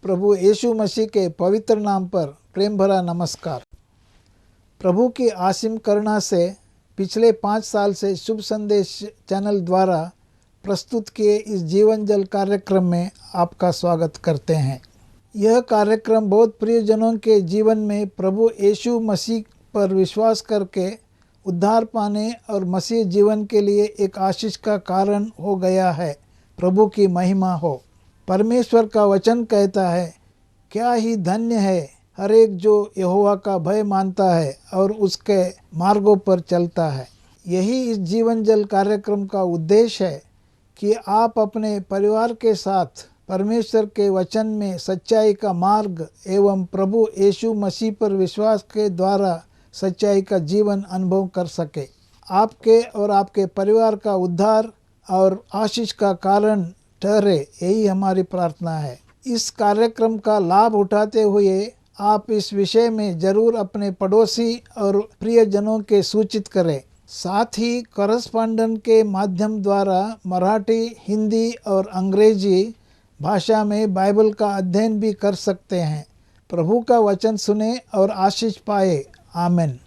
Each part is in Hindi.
प्रभु यीशु मसीह के पवित्र नाम पर प्रेम भरा नमस्कार। प्रभु की असीम करुणा से पिछले 5 साल से शुभ संदेश चैनल द्वारा प्रस्तुत किए इस जीवन जल कार्यक्रम में आपका स्वागत करते हैं। यह कार्यक्रम बहुत प्रियजनों के जीवन में प्रभु यीशु मसीह पर विश्वास करके उद्धार पाने और मसीह जीवन के लिए एक आशीष का कारण हो गया है। प्रभु की महिमा हो। परमेश्वर का वचन कहता है, क्या ही धन्य है हर एक जो यहोवा का भय मानता है और उसके मार्गों पर चलता है। यही इस जीवन जल कार्यक्रम का उद्देश्य है कि आप अपने परिवार के साथ परमेश्वर के वचन में सच्चाई का मार्ग एवं प्रभु यीशु मसीह पर विश्वास के द्वारा सच्चाई का जीवन अनुभव कर सके। आपके और आपके परिवार का उद्धार और आशीष का कारण ठहरे, यही हमारी प्रार्थना है। इस कार्यक्रम का लाभ उठाते हुए आप इस विषय में जरूर अपने पड़ोसी और प्रियजनों के सूचित करें। साथ ही करस्पॉन्डेंट के माध्यम द्वारा मराठी, हिंदी और अंग्रेजी भाषा में बाइबल का अध्ययन भी कर सकते हैं। प्रभु का वचन सुने और आशीष पाए। आमीन।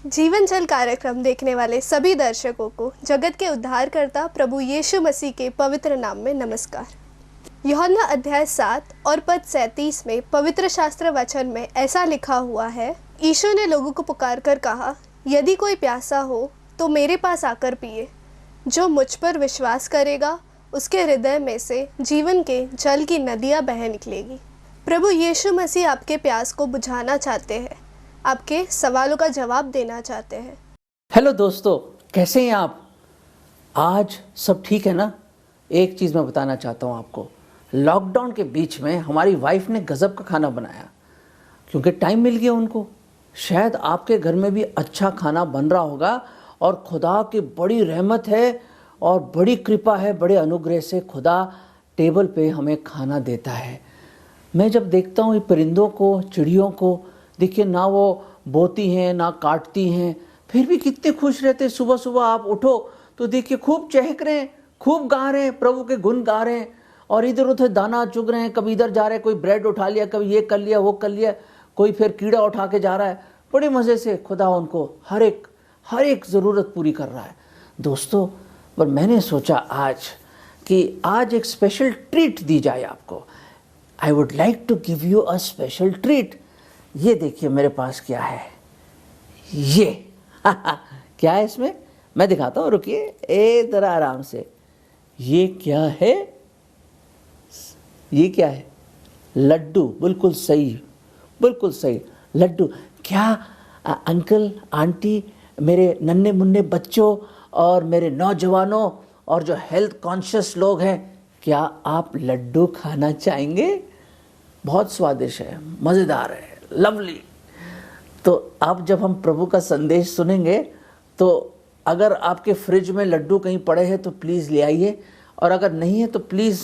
जीवन जल कार्यक्रम देखने वाले सभी दर्शकों को जगत के उद्धारकर्ता प्रभु यीशु मसीह के पवित्र नाम में नमस्कार। यूहन्ना अध्याय 7 और पद 37 में पवित्र शास्त्र वचन में ऐसा लिखा हुआ है, यीशु ने लोगों को पुकार कर कहा, यदि कोई प्यासा हो तो मेरे पास आकर पिए। जो मुझ पर विश्वास करेगा उसके हृदय में से जीवन के जल की नदियाँ बह निकलेगी। प्रभु यीशु मसीह आपके प्यास को बुझाना चाहते हैं, आपके सवालों का जवाब देना चाहते हैं। हेलो दोस्तों, कैसे हैं आप? आज सब ठीक है ना? एक चीज़ मैं बताना चाहता हूँ आपको। लॉकडाउन के बीच में हमारी वाइफ ने गज़ब का खाना बनाया, क्योंकि टाइम मिल गया उनको। शायद आपके घर में भी अच्छा खाना बन रहा होगा और खुदा की बड़ी रहमत है और बड़ी कृपा है, बड़े अनुग्रह से खुदा टेबल पे हमें खाना देता है। मैं जब देखता हूँ ये परिंदों को, चिड़ियों को, देखिए ना वो बोती हैं ना काटती हैं, फिर भी कितने खुश रहते हैं। सुबह सुबह आप उठो तो देखिए खूब चहक रहे हैं, खूब गा रहे हैं, प्रभु के गुण गा रहे हैं और इधर उधर दाना चुग रहे हैं। कभी इधर जा रहे हैं, कोई ब्रेड उठा लिया, कभी ये कर लिया, वो कर लिया, कोई फिर कीड़ा उठा के जा रहा है। बड़े मज़े से खुदा उनको हर एक ज़रूरत पूरी कर रहा है दोस्तों। पर मैंने सोचा आज एक स्पेशल ट्रीट दी जाए आपको। I would like to give you a special treat. ये देखिए मेरे पास क्या है, ये क्या है इसमें, मैं दिखाता हूँ, रुकिए जरा आराम से। ये क्या है? ये क्या है? लड्डू। बिल्कुल सही लड्डू। क्या अंकल आंटी, मेरे नन्हे मुन्ने बच्चों और मेरे नौजवानों और जो हेल्थ कॉन्शियस लोग हैं, क्या आप लड्डू खाना चाहेंगे? बहुत स्वादिष्ट है, मज़ेदार है, लवली। तो अब जब हम प्रभु का संदेश सुनेंगे तो अगर आपके फ्रिज में लड्डू कहीं पड़े हैं तो प्लीज़ ले आइए, और अगर नहीं है तो प्लीज़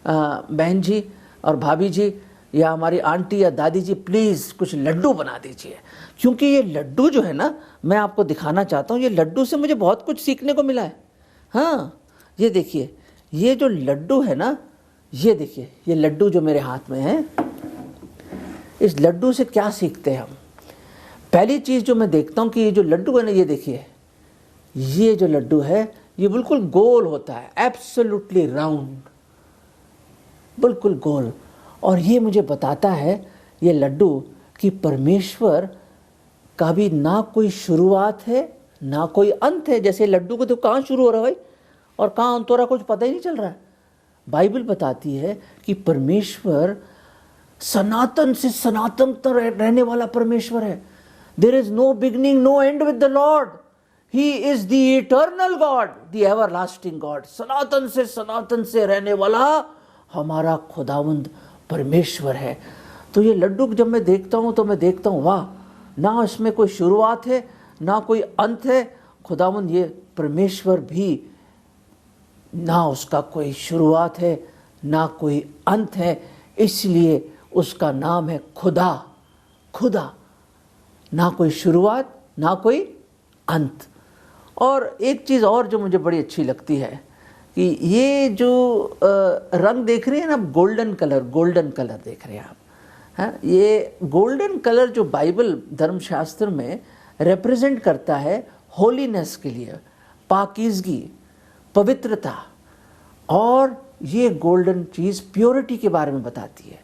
बहन जी और भाभी जी या हमारी आंटी या दादी जी प्लीज़ कुछ लड्डू बना दीजिए। क्योंकि ये लड्डू जो है ना, मैं आपको दिखाना चाहता हूँ, ये लड्डू से मुझे बहुत कुछ सीखने को मिला है। हाँ, ये देखिए, ये जो लड्डू है ना, ये देखिए, ये लड्डू जो मेरे हाथ में है, इस लड्डू से क्या सीखते हैं हम? पहली चीज़ जो मैं देखता हूँ कि ये जो लड्डू है ना, ये देखिए, ये जो लड्डू है ये बिल्कुल गोल होता है, एब्सोल्युटली राउंड, बिल्कुल गोल। और ये मुझे बताता है, ये लड्डू, कि परमेश्वर का भी ना कोई शुरुआत है ना कोई अंत है। जैसे लड्डू को तो कहाँ शुरू हो रहा है भाई और कहाँ अंत हो रहा है, कुछ पता ही नहीं चल रहा है। बाइबल बताती है कि परमेश्वर सनातन से सनातन तक रहने वाला परमेश्वर है। There is no beginning no end with the Lord. He is the eternal God, the everlasting God. सनातन से रहने वाला हमारा खुदावंद परमेश्वर है। तो ये लड्डू जब मैं देखता हूँ तो मैं देखता हूँ, वाह, ना इसमें कोई शुरुआत है ना कोई अंत है। खुदावंद ये परमेश्वर भी, ना उसका कोई शुरुआत है ना कोई अंत है, इसलिए उसका नाम है खुदा। ना कोई शुरुआत ना कोई अंत। और एक चीज़ और जो मुझे बड़ी अच्छी लगती है कि ये जो रंग देख रहे हैं ना, गोल्डन कलर देख रहे हैं आप, हाँ, ये गोल्डन कलर जो बाइबल धर्मशास्त्र में रिप्रेजेंट करता है होलीनेस के लिए, पाकीज़गी, पवित्रता, और ये गोल्डन चीज़ प्योरिटी के बारे में बताती है।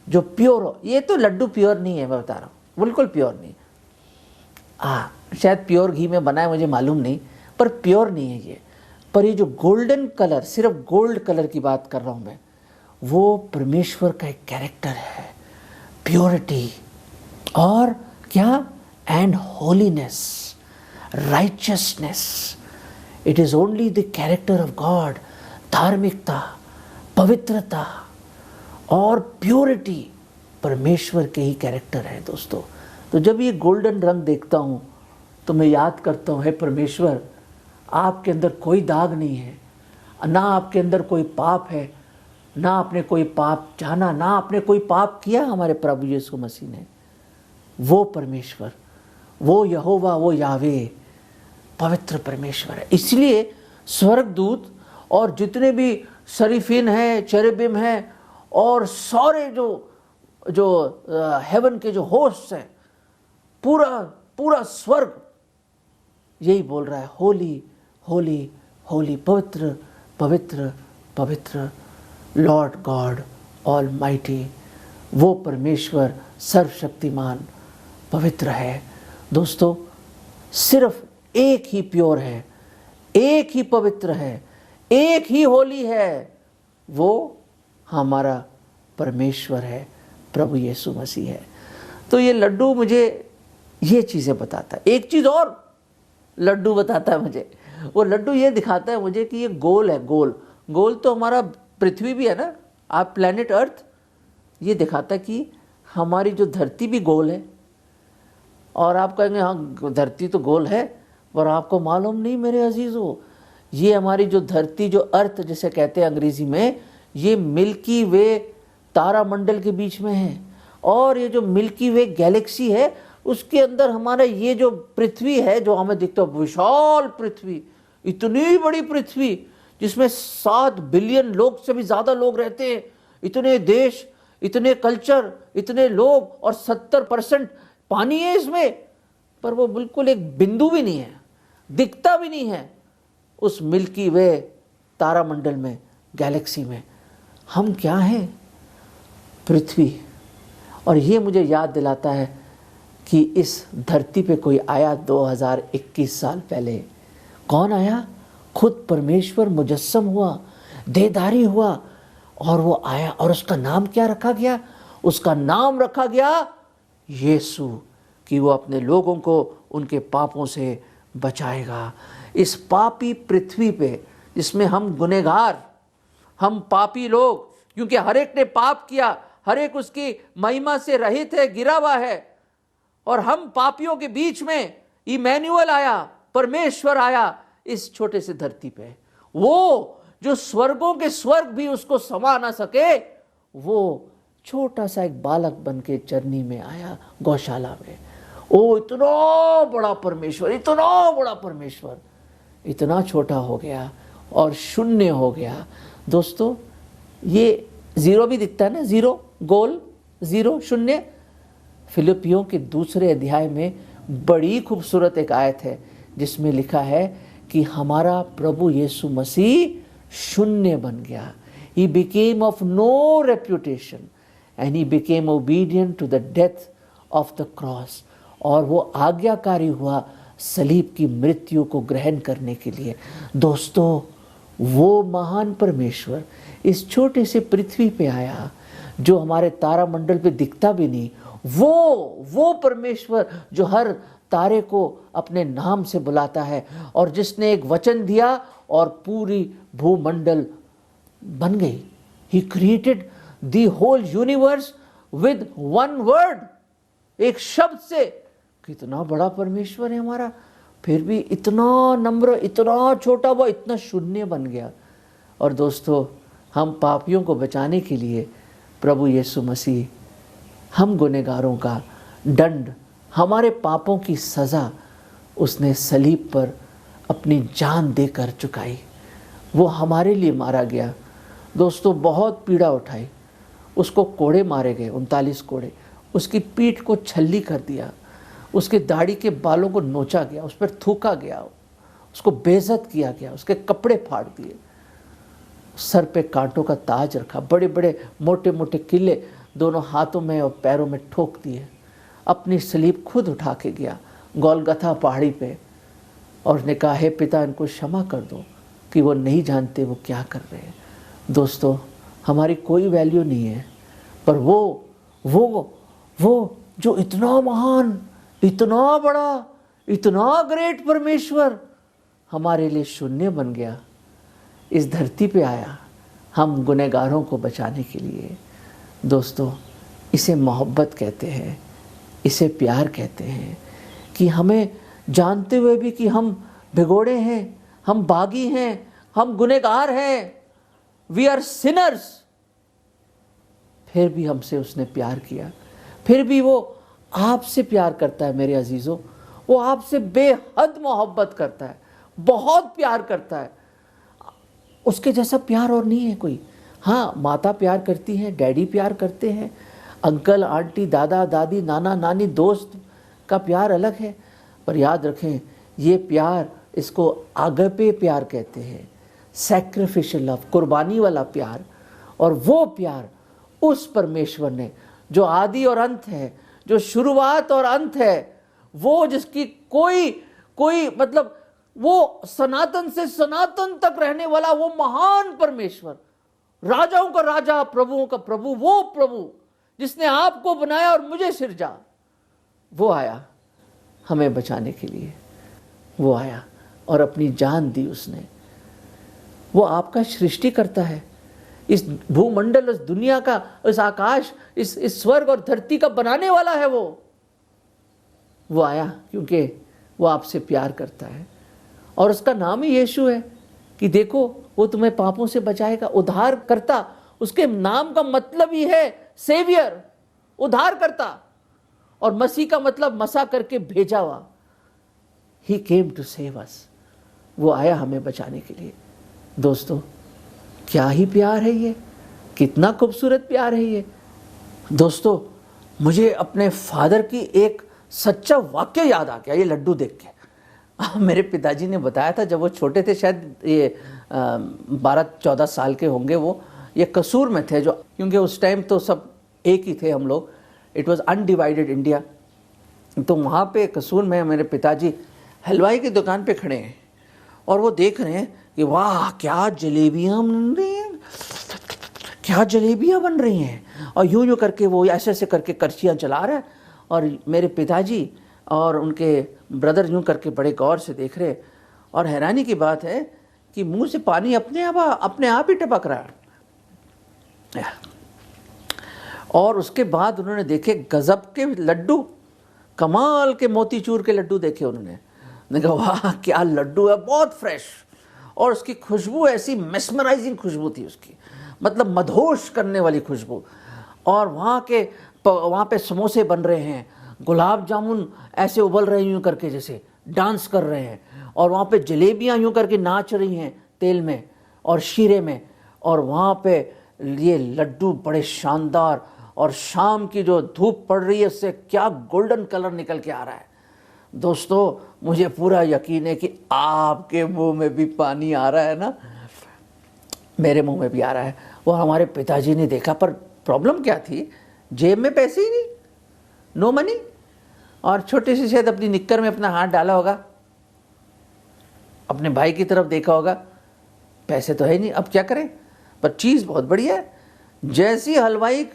जो प्योर हो, ये तो लड्डू प्योर नहीं है, मैं बता रहा हूँ, बिल्कुल प्योर नहीं। शायद प्योर घी में बना है, मुझे मालूम नहीं, पर प्योर नहीं है ये। पर ये जो गोल्डन कलर, सिर्फ गोल्ड कलर की बात कर रहा हूँ मैं, वो परमेश्वर का एक कैरेक्टर है, प्योरिटी और क्या, and holiness, righteousness. It is only the character of God. धार्मिकता, पवित्रता और प्योरिटी परमेश्वर के ही कैरेक्टर है दोस्तों। तो जब ये गोल्डन रंग देखता हूँ तो मैं याद करता हूँ, हे परमेश्वर, आपके अंदर कोई दाग नहीं है, ना आपके अंदर कोई पाप है, ना आपने कोई पाप जाना, ना आपने कोई पाप किया। हमारे प्रभु यीशु मसीह ने, वो परमेश्वर, वो यहोवा, वो यावे पवित्र परमेश्वर है। इसलिए स्वर्गदूत और जितने भी शरीफिन हैं, चेरेबिम हैं, और सारे जो हेवन के जो होस्ट हैं, पूरा स्वर्ग यही बोल रहा है, होली होली होली, पवित्र पवित्र पवित्र, लॉर्ड गॉड ऑल माइटी, वो परमेश्वर सर्वशक्तिमान पवित्र है। दोस्तों, सिर्फ एक ही प्योर है, एक ही पवित्र है, एक ही होली है, वो हमारा परमेश्वर है, प्रभु यीशु मसीह है। तो ये लड्डू मुझे ये चीज़ें बताता है। एक चीज़ और लड्डू बताता है मुझे, वो लड्डू ये दिखाता है मुझे कि ये गोल है। गोल तो हमारा पृथ्वी भी है ना, आप प्लैनेट अर्थ, ये दिखाता है कि हमारी जो धरती भी गोल है। और आप कहेंगे हाँ धरती तो गोल है, पर आपको मालूम नहीं मेरे अजीज़ों, ये हमारी जो धरती, जो अर्थ जिसे कहते हैं अंग्रेजी में, ये मिल्की वे तारामंडल के बीच में है। और ये जो मिल्की वे गैलेक्सी है, उसके अंदर हमारा ये जो पृथ्वी है, जो हमें दिखता है विशाल पृथ्वी, इतनी बड़ी पृथ्वी जिसमें 7 बिलियन लोग से भी ज़्यादा लोग रहते हैं, इतने देश, इतने कल्चर, इतने लोग, और 70% पानी है इसमें, पर वो बिल्कुल एक बिंदु भी नहीं है, दिखता भी नहीं है उस मिल्की वे तारामंडल में, गैलेक्सी में। हम क्या हैं? पृथ्वी। और ये मुझे याद दिलाता है कि इस धरती पे कोई आया 2021 साल पहले। कौन आया? खुद परमेश्वर मुजस्सम हुआ, देहधारी हुआ, और वो आया। और उसका नाम क्या रखा गया? उसका नाम रखा गया यीशु, कि वो अपने लोगों को उनके पापों से बचाएगा। इस पापी पृथ्वी पे, जिसमें हम गुनहगार, हम पापी लोग, क्योंकि हर एक ने पाप किया, हर एक उसकी महिमा से रहित है, गिरा हुआ है, और हम पापियों के बीच में इमैनुअल आया, परमेश्वर आया इस छोटे से धरती पे। वो जो स्वर्गों के स्वर्ग भी उसको समा ना सके, वो छोटा सा एक बालक बन के चरनी में आया, गौशाला में। ओ इतना बड़ा परमेश्वर, इतना बड़ा परमेश्वर इतना छोटा हो गया और शून्य हो गया। दोस्तों, ये जीरो भी दिखता है ना, जीरो, गोल, जीरो, शून्य। फिलिपियों के 2 अध्याय में बड़ी खूबसूरत एक आयत है जिसमें लिखा है कि हमारा प्रभु यीशु मसीह शून्य बन गया। He became of no reputation and he became obedient to the death of the cross। और वो आज्ञाकारी हुआ सलीब की मृत्यु को ग्रहण करने के लिए। दोस्तों, वो महान परमेश्वर इस छोटे से पृथ्वी पे आया, जो हमारे तारामंडल पे दिखता भी नहीं। वो परमेश्वर जो हर तारे को अपने नाम से बुलाता है, और जिसने एक वचन दिया और पूरी भूमंडल बन गई। He created the whole universe with one word, एक शब्द से। कितना बड़ा परमेश्वर है हमारा, फिर भी इतना नम्र, इतना छोटा, वो इतना शून्य बन गया। और दोस्तों, हम पापियों को बचाने के लिए प्रभु यीशु मसीह, हम गुनहगारों का दंड, हमारे पापों की सज़ा उसने सलीब पर अपनी जान देकर चुकाई। वो हमारे लिए मारा गया। दोस्तों बहुत पीड़ा उठाई, उसको कोड़े मारे गए, 39 कोड़े, उसकी पीठ को छल्ली कर दिया, उसके दाढ़ी के बालों को नोचा गया, उस पर थूका गया, उसको बेइज्जत किया गया, उसके कपड़े फाड़ दिए, सर पे कांटों का ताज रखा, बड़े बड़े मोटे मोटे किले दोनों हाथों में और पैरों में ठोक दिए, अपनी सलीब खुद उठा के गया गोलगथा पहाड़ी पे और उसने कहा, हे पिता इनको क्षमा कर दो कि वो नहीं जानते वो क्या कर रहे हैं। दोस्तों हमारी कोई वैल्यू नहीं है, पर वो जो इतना महान, इतना बड़ा, इतना ग्रेट परमेश्वर हमारे लिए शून्य बन गया, इस धरती पे आया हम गुनहगारों को बचाने के लिए। दोस्तों इसे मोहब्बत कहते हैं, इसे प्यार कहते हैं कि हमें जानते हुए भी कि हम भिगोड़े हैं, हम बागी हैं, हम गुनहगार हैं, वी आर सिनर्स, फिर भी हमसे उसने प्यार किया। फिर भी वो आपसे प्यार करता है मेरे अजीज़ों, वो आपसे बेहद मोहब्बत करता है, बहुत प्यार करता है। उसके जैसा प्यार और नहीं है कोई। हाँ, माता प्यार करती हैं, डैडी प्यार करते हैं, अंकल आंटी दादा दादी नाना नानी दोस्त का प्यार अलग है, पर याद रखें ये प्यार, इसको आगपे प्यार कहते हैं, सैक्रिफिशियल लव, कुर्बानी वाला प्यार। और वो प्यार उस परमेश्वर ने जो आदि और अंत है, जो शुरुआत और अंत है, वो जिसकी कोई मतलब वो सनातन से सनातन तक रहने वाला वो महान परमेश्वर, राजाओं का राजा, प्रभुओं का प्रभु, वो प्रभु जिसने आपको बनाया और मुझे सिरजा, वो आया हमें बचाने के लिए। वो आया और अपनी जान दी उसने। वो आपका सृष्टि करता है, इस भूमंडल, इस दुनिया का, इस आकाश, इस स्वर्ग और धरती का बनाने वाला है वो आया क्योंकि वो आपसे प्यार करता है। और उसका नाम ही यीशु है कि देखो वो तुम्हें पापों से बचाएगा, उद्धार करता। उसके नाम का मतलब ही है सेवियर, उद्धार करता। और मसीह का मतलब मसा करके भेजा हुआ। ही केम टू सेव अस, वो आया हमें बचाने के लिए। दोस्तों क्या ही प्यार है ये, कितना खूबसूरत प्यार है ये। दोस्तों मुझे अपने फादर की एक सच्चा वाक्य याद आ गया ये लड्डू देख के। मेरे पिताजी ने बताया था जब वो छोटे थे, शायद ये 12-14 साल के होंगे, वो ये कसूर में थे, जो क्योंकि उस टाइम तो सब एक ही थे हम लोग, इट वाज अनडिवाइडेड इंडिया। तो वहाँ पे कसूर में मेरे पिताजी हलवाई की दुकान पे खड़े हैं और वो देख रहे हैं कि वाह क्या जलेबियाँ बन रही हैं, क्या जलेबियाँ बन रही हैं। और यूँ यूँ करके वो ऐसे ऐसे करके करछियाँ चला रहे हैं और मेरे पिताजी और उनके ब्रदर यूँ करके बड़े गौर से देख रहे। और हैरानी की बात है कि मुंह से पानी अपने आप ही टपक रहा है। और उसके बाद उन्होंने देखे गजब के लड्डू, कमाल के मोतीचूर के लड्डू देखे उन्होंने। कहा वाह क्या लड्डू है, बहुत फ्रेश। और उसकी खुशबू ऐसी मेस्मराइजिंग खुशबू थी उसकी, मतलब मदहोश करने वाली खुशबू। और वहाँ पे समोसे बन रहे हैं, गुलाब जामुन ऐसे उबल रहे हैं यूँ करके जैसे डांस कर रहे हैं। और वहाँ पे जलेबियाँ यूँ करके नाच रही हैं तेल में और शीरे में। और वहाँ पे ये लड्डू बड़े शानदार, और शाम की जो धूप पड़ रही है उससे क्या गोल्डन कलर निकल के आ रहा है। दोस्तों मुझे पूरा यकीन है कि आपके मुंह में भी पानी आ रहा है ना, मेरे मुंह में भी आ रहा है। वो हमारे पिताजी ने देखा, पर प्रॉब्लम क्या थी, जेब में पैसे ही नहीं, नो मनी। और छोटे से शायद अपनी निक्कर में अपना हाथ डाला होगा, अपने भाई की तरफ देखा होगा, पैसे तो है नहीं, अब क्या करें। पर चीज़ बहुत बढ़िया है। जैसी हलवाई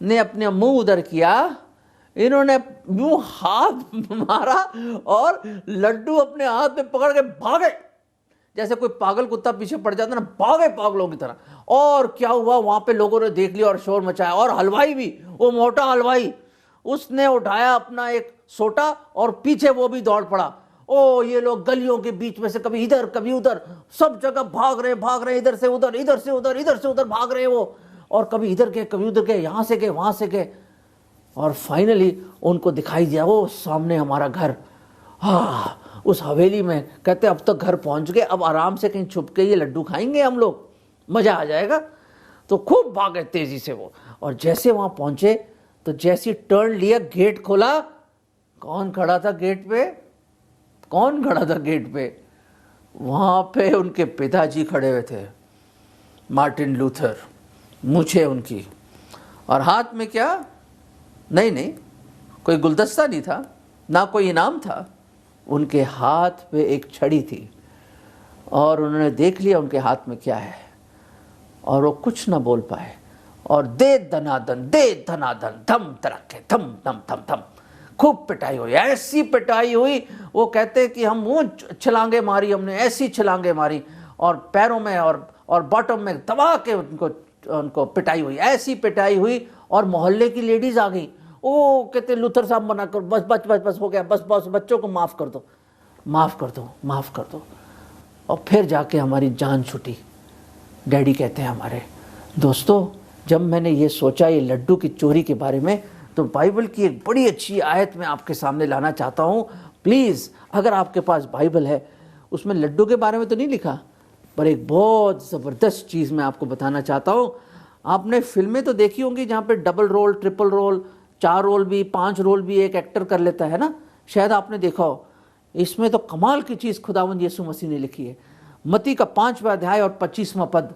ने अपने मुंह उधर किया, इन्होंने यूं हाथ मारा और लड्डू अपने हाथ में पकड़ के भागे, जैसे कोई पागल कुत्ता पीछे पड़ जाता ना, भागे पागलों की तरह। और क्या हुआ, वहां पे लोगों ने देख लिया और शोर मचाया। और हलवाई भी, वो मोटा हलवाई, उसने उठाया अपना एक सोटा और पीछे वो भी दौड़ पड़ा। ओ ये लोग गलियों के बीच में से कभी इधर कभी उधर, सब जगह भाग रहे, इधर से उधर, इधर से उधर, इधर से उधर भाग रहे वो। और कभी इधर गए, कभी उधर गए, यहाँ से गए, वहाँ से गए। और फाइनली उनको दिखाई दिया वो सामने हमारा घर। हाँ, उस हवेली में, कहते अब तो घर पहुंच गए, अब आराम से कहीं छुप के ये लड्डू खाएंगे हम लोग, मजा आ जाएगा। तो खूब भागे तेजी से वो, और जैसे वहां पहुंचे तो जैसी टर्न लिया, गेट खोला, कौन खड़ा था गेट पे? कौन खड़ा था गेट पे? वहां पे उनके पिताजी खड़े हुए थे, मार्टिन लूथर, मूछें उनकी, और हाथ में क्या? नहीं, कोई गुलदस्ता नहीं था, ना कोई इनाम था, उनके हाथ पे एक छड़ी थी। और उन्होंने देख लिया उनके हाथ में क्या है, और वो कुछ ना बोल पाए, और दे धनाधन धम तरक्के थम थम थम थम, खूब पिटाई हुई, ऐसी पिटाई हुई, वो कहते कि हम मुंह छलांगे मारी हमने, ऐसी छलांगे मारी, और पैरों में और बॉटम में दबा के उनको पिटाई हुई, ऐसी पिटाई हुई। और मोहल्ले की लेडीज आ गई, ओ कहते लूथर साहब मना कर, बस बस बस बस हो गया, बस बस बच्चों को माफ कर दो, माफ कर दो, माफ कर दो। और फिर जाके हमारी जान छूटी। डैडी कहते हैं हमारे, दोस्तों जब मैंने ये सोचा ये लड्डू की चोरी के बारे में, तो बाइबल की एक बड़ी अच्छी आयत मैं आपके सामने लाना चाहता हूँ। प्लीज़, अगर आपके पास बाइबल है, उसमें लड्डू के बारे में तो नहीं लिखा, पर एक बहुत ज़बरदस्त चीज़ मैं आपको बताना चाहता हूँ। आपने फिल्में तो देखी होंगी जहाँ पे double role, triple role, 4 role भी, 5 रोल भी एक एक्टर कर लेता है ना, शायद आपने देखा हो। इसमें तो कमाल की चीज़ खुदावंद यीशु मसीह ने लिखी है। मत्ती का 5वां अध्याय और 25वां पद,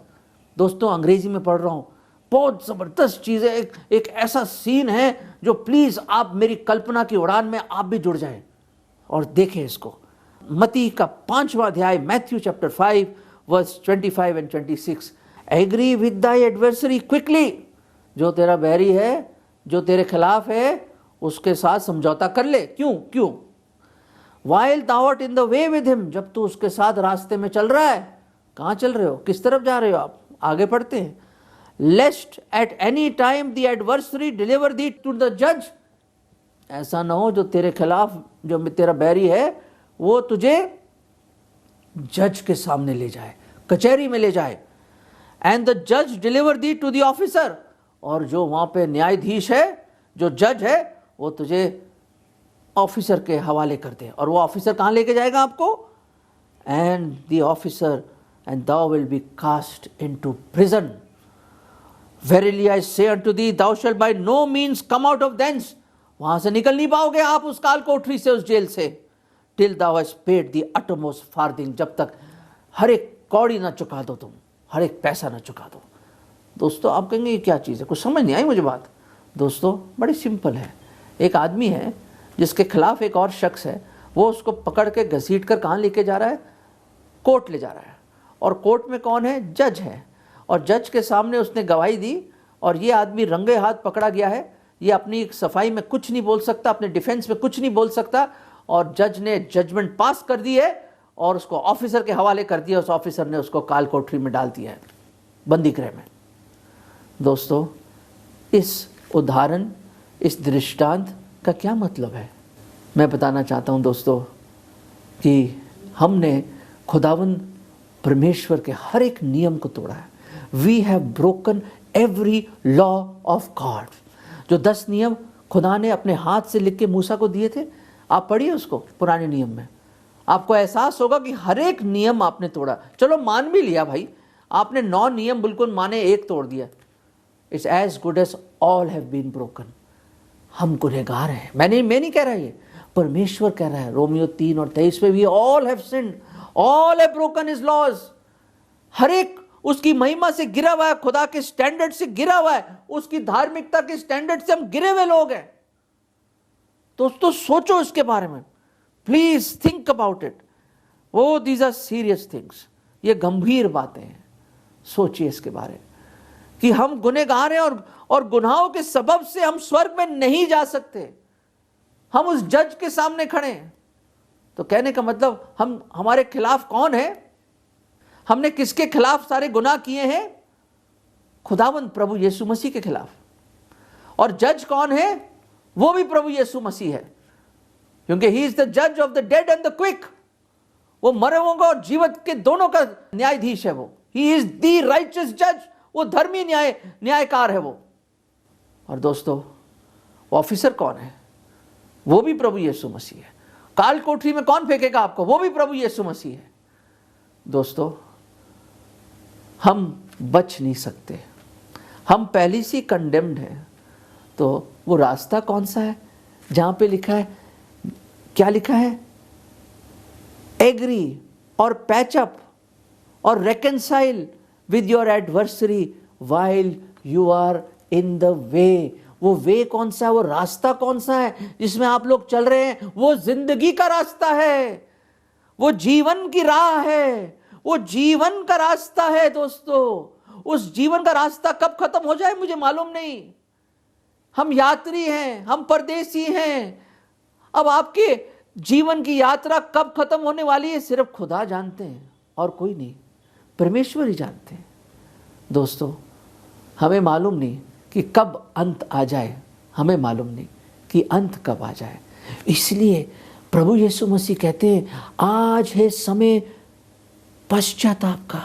दोस्तों अंग्रेजी में पढ़ रहा हूँ, बहुत ज़बरदस्त चीज़ है। एक ऐसा सीन है जो प्लीज़ आप मेरी कल्पना की उड़ान में आप भी जुड़ जाएं और देखें इसको। मत्ती का 5वां अध्याय, Matthew chapter 5 verse 25 and 26। Agree with thy adversary quickly, जो तेरा बैरी है, जो तेरे खिलाफ है, उसके साथ समझौता कर ले। क्यों? While thou art in the way with him, जब तू उसके साथ रास्ते में चल रहा है। कहाँ चल रहे हो? किस तरफ जा रहे हो आप? आगे पढ़ते हैं। Lest at any time the adversary deliver thee to the judge, ऐसा ना हो जो तेरे खिलाफ, जो तेरा बैरी है, वो तुझे जज के सामने ले जाए, कचहरी में ले जाए। And the judge deliver thee to the officer, और जो वहाँ पे न्यायाधीश है, जो जज है, वो तुझे ऑफिसर के हवाले कर दे। और वो ऑफिसर कहाँ लेके जाएगा आपको? And the officer and thou will be cast into prison. Verily I say unto thee, thou shalt by no means come out of thence. वहाँ से निकल नहीं पाओगे आप उस काल कोठरी से, उस जेल से, till thou hast paid the uttermost farthing, जब तक हर एक कौड़ी ना चुका दो तुम, हर एक पैसा ना चुका दो। दोस्तों आप कहेंगे ये क्या चीज़ है, कुछ समझ नहीं आई मुझे बात। दोस्तों बड़ी सिंपल है। एक आदमी है जिसके खिलाफ एक और शख्स है, वो उसको पकड़ के घसीट कर कहाँ लेके जा रहा है? कोर्ट ले जा रहा है। और कोर्ट में कौन है? जज है। और जज के सामने उसने गवाही दी, और ये आदमी रंगे हाथ पकड़ा गया है। ये अपनी सफाई में कुछ नहीं बोल सकता, अपने डिफेंस में कुछ नहीं बोल सकता, और जज ने जजमेंट पास कर दी है और उसको ऑफिसर के हवाले कर दिया। उस ऑफिसर ने उसको काल कोठरी में डाल दिया है, बंदी गृह में। दोस्तों इस उदाहरण, इस दृष्टांत का क्या मतलब है? मैं बताना चाहता हूं दोस्तों कि हमने खुदावंद परमेश्वर के हर एक नियम को तोड़ा है। We have broken every law of God. जो 10 नियम खुदा ने अपने हाथ से लिख के मूसा को दिए थे, आप पढ़िए उसको पुराने नियम में, आपको एहसास होगा कि हर एक नियम आपने तोड़ा। चलो मान भी लिया भाई, आपने 9 नियम बिल्कुल माने, 1 तोड़ दिया। It's as good as all have been broken. हम गुनहगार हैं। मैं नहीं कह रहा, ये परमेश्वर कह रहा है। रोमियो 3 और 23 में भी all have sinned, all have broken his laws. हर एक उसकी महिमा से गिरा हुआ है, खुदा के स्टैंडर्ड से गिरा हुआ है, उसकी धार्मिकता के स्टैंडर्ड से हम गिरे हुए लोग हैं। दोस्तों सोचो इसके बारे में, please think about it. Oh these are serious things, ये गंभीर बातें हैं। सोचिए इसके बारे कि हम गुनहगार हैं और गुनाहों के सबब से हम स्वर्ग में नहीं जा सकते। हम उस जज के सामने खड़े हैं। तो कहने का मतलब हमारे खिलाफ कौन है? हमने किसके खिलाफ सारे गुनाह किए हैं? खुदावंद प्रभु यीशु मसीह के खिलाफ। और जज कौन है? वो भी प्रभु यीशु मसीह है, क्योंकि ही इज द जज of the dead and the quick. वो मरे हुए और जीवित के दोनों का न्यायाधीश है वो। ही इज द राइचियस जज, वो धर्मी न्यायकार है वो। और दोस्तों ऑफिसर कौन है? वो भी प्रभु यीशु मसीह है। काल कोठरी में कौन फेंकेगा आपको? वो भी प्रभु यीशु मसीह है। दोस्तों, हम बच नहीं सकते, हम पहले से कंडेम्ड हैं। तो वो रास्ता कौन सा है? जहां पे लिखा है, क्या लिखा है? एग्री और पैचअप और reconcile with your adversary while you are in the way. वो वे कौन सा है? वो रास्ता कौन सा है जिसमें आप लोग चल रहे हैं? वो जिंदगी का रास्ता है, वो जीवन की राह है, वो जीवन का रास्ता है। दोस्तों, उस जीवन का रास्ता कब खत्म हो जाए मुझे मालूम नहीं। हम यात्री हैं, हम परदेसी हैं। अब आपके जीवन की यात्रा कब खत्म होने वाली है सिर्फ खुदा जानते हैं और कोई नहीं, परमेश्वर ही जानते हैं। दोस्तों, हमें मालूम नहीं कि कब अंत आ जाए, हमें मालूम नहीं कि अंत कब आ जाए। इसलिए प्रभु यीशु मसीह कहते हैं, आज है समय पश्चाताप का,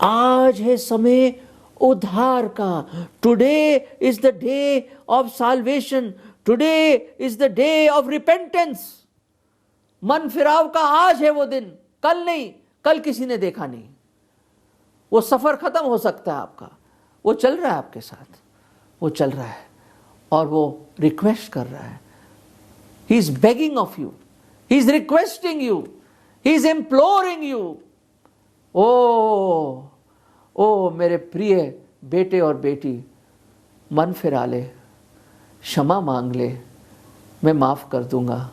आज है समय उद्धार का। Today is the day of solvation, today is the day of repentance. मन फिराव का आज है वो दिन, कल नहीं। कल किसी ने देखा नहीं। वो सफर खत्म हो सकता है आपका, वो चल रहा है आपके साथ, वो चल रहा है और वो रिक्वेस्ट कर रहा है। He is begging of you, he is requesting you, he is imploring you. ओ मेरे प्रिय बेटे और बेटी, मन फिरा ले, क्षमा मांग ले, मैं माफ़ कर दूंगा।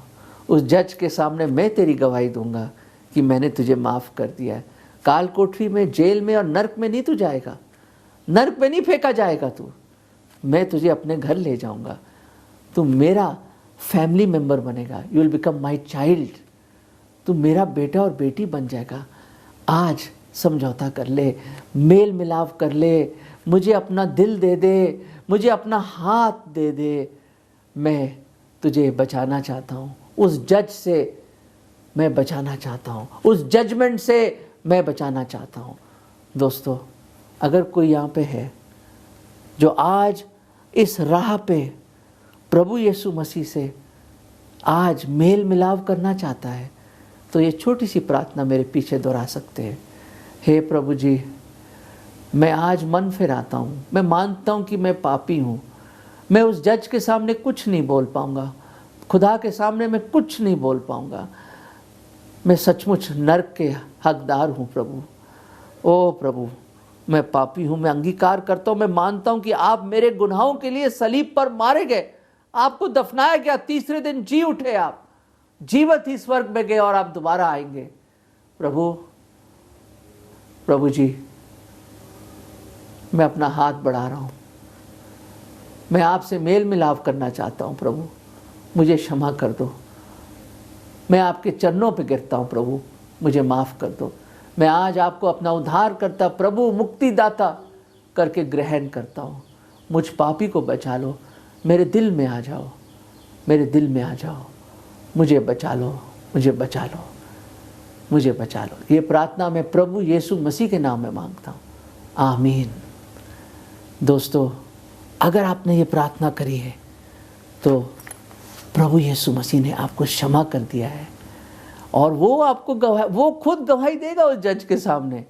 उस जज के सामने मैं तेरी गवाही दूंगा कि मैंने तुझे माफ़ कर दिया है। काल कोठरी में, जेल में और नर्क में नहीं तू जाएगा, नर्क में नहीं फेंका जाएगा तू। मैं तुझे अपने घर ले जाऊंगा, तू मेरा फैमिली मेंबर बनेगा, you will become my child. तू मेरा बेटा और बेटी बन जाएगा। आज समझौता कर ले, मेल मिलाप कर ले, मुझे अपना दिल दे दे, मुझे अपना हाथ दे दे। मैं तुझे बचाना चाहता हूँ, उस जज से मैं बचाना चाहता हूँ, उस जजमेंट से मैं बचाना चाहता हूँ। दोस्तों, अगर कोई यहाँ पे है जो आज इस राह पे प्रभु यीशु मसीह से आज मेल मिलाप करना चाहता है, तो ये छोटी सी प्रार्थना मेरे पीछे दोहरा सकते हैं। हे प्रभु जी, मैं आज मन फिराता हूँ, मैं मानता हूँ कि मैं पापी हूँ, मैं उस जज के सामने कुछ नहीं बोल पाऊँगा, खुदा के सामने मैं कुछ नहीं बोल पाऊँगा, मैं सचमुच नर्क के हकदार हूँ प्रभु। ओ प्रभु, मैं पापी हूँ, मैं अंगीकार करता हूँ, मैं मानता हूँ कि आप मेरे गुनाहों के लिए सलीब पर मारे गए, आपको दफनाया गया, तीसरे दिन जी उठे, आप जीवित ही स्वर्ग में गए और आप दोबारा आएंगे। प्रभु जी, मैं अपना हाथ बढ़ा रहा हूँ, मैं आपसे मेल मिलाप करना चाहता हूँ प्रभु, मुझे क्षमा कर दो। मैं आपके चरणों पे गिरता हूँ प्रभु, मुझे माफ़ कर दो। मैं आज आपको अपना उद्धार करता प्रभु, मुक्तिदाता करके ग्रहण करता हूँ। मुझ पापी को बचा लो, मेरे दिल में आ जाओ, मेरे दिल में आ जाओ, मुझे बचा लो, मुझे बचा लो, मुझे बचा लो। ये प्रार्थना मैं प्रभु यीशु मसीह के नाम में मांगता हूँ, आमीन। दोस्तों, अगर आपने ये प्रार्थना करी है तो प्रभु यीशु मसीह ने आपको क्षमा कर दिया है और वो आपको वो खुद गवाही देगा उस जज के सामने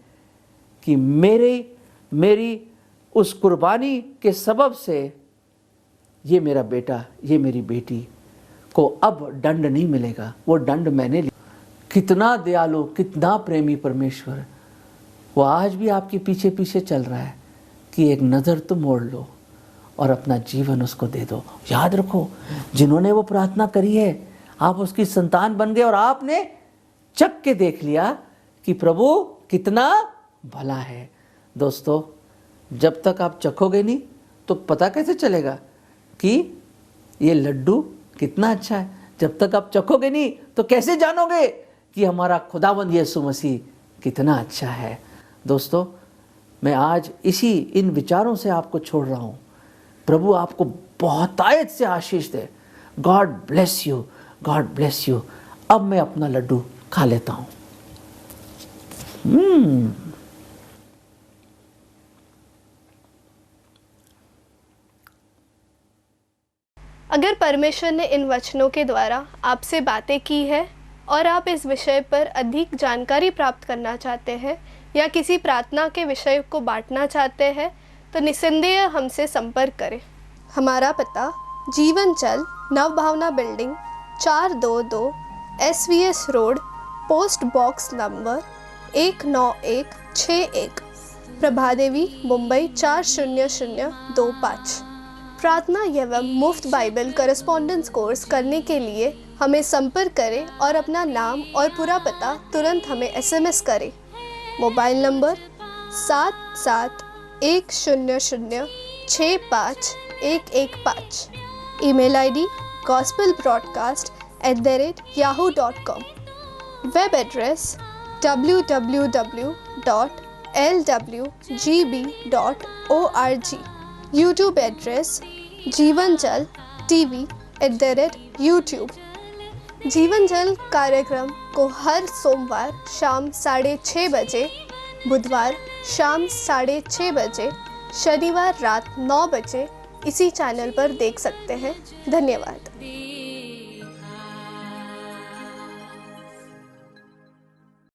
कि मेरी उस कुर्बानी के सबब से ये मेरा बेटा, ये मेरी बेटी को अब दंड नहीं मिलेगा, वो दंड मैंने लिया। कितना दयालु, कितना प्रेमी परमेश्वर, वो आज भी आपके पीछे पीछे चल रहा है कि एक नज़र तो मोड़ लो और अपना जीवन उसको दे दो। याद रखो, जिन्होंने वो प्रार्थना करी है, आप उसकी संतान बन गए और आपने चख के देख लिया कि प्रभु कितना भला है। दोस्तों, जब तक आप चखोगे नहीं तो पता कैसे चलेगा कि ये लड्डू कितना अच्छा है। जब तक आप चखोगे नहीं तो कैसे जानोगे कि हमारा खुदावंद यीशु मसीह कितना अच्छा है। दोस्तों, मैं आज इन विचारों से आपको छोड़ रहा हूँ। प्रभु आपको बहुतायत से आशीष दे। God bless you, God bless you. अब मैं अपना लड्डू खा लेता हूँ। अगर परमेश्वर ने इन वचनों के द्वारा आपसे बातें की है और आप इस विषय पर अधिक जानकारी प्राप्त करना चाहते हैं या किसी प्रार्थना के विषय को बांटना चाहते हैं तो निस्संदेह हमसे संपर्क करें। हमारा पता Jeevan Jal Nav Bhavna building 422 SVS road, post box number 19161, Prabhadevi, Mumbai 40025। प्रार्थना एवं मुफ्त बाइबल कॉरेस्पॉन्डेंस कोर्स करने के लिए हमें संपर्क करें और अपना नाम और पूरा पता तुरंत हमें SMS करें। Mobile number 7710065115। Email ID gospelbroadcast@yahoo.com। Web address www.lwgb.org। YouTube address जीवन जल TV@YouTube। जीवन जल कार्यक्रम को हर सोमवार शाम 6:30 बजे, बुधवार शाम 6:30 बजे, शनिवार रात 9 बजे इसी चैनल पर देख सकते हैं। धन्यवाद।